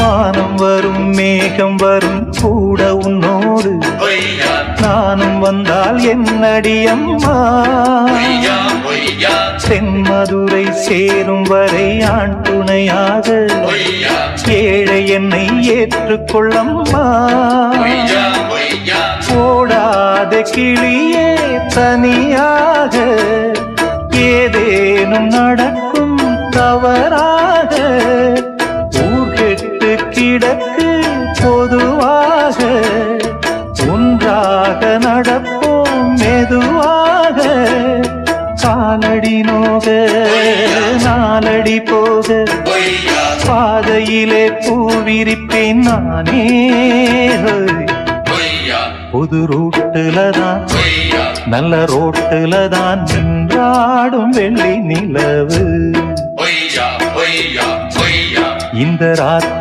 மானம் வரும் மேகம் வரும் கூட உன்னோடு நானும் வந்தால் என்னடி அம்மா தென்மதுரை சேரும் வரை ஆண் துணையாக ஏழை என்னை ஏற்றுக்கொள்ளம்மா ஓடாத கிளியே தனியாக ஏதேனும் நடக்கும் தவறாக ஊர் கெட்டு கிடக்கு பொதுவாக ஒன்றாக நடப்போம் மெதுவாக காலடி நோக நாலடி போக பாதையிலே பூவிரிப்பேன் நானே புது ரூட்டுலதான் நல்ல ரோட்டுலதான் நின்றாடும் வெள்ளி நிலவு இந்த ராத்திரி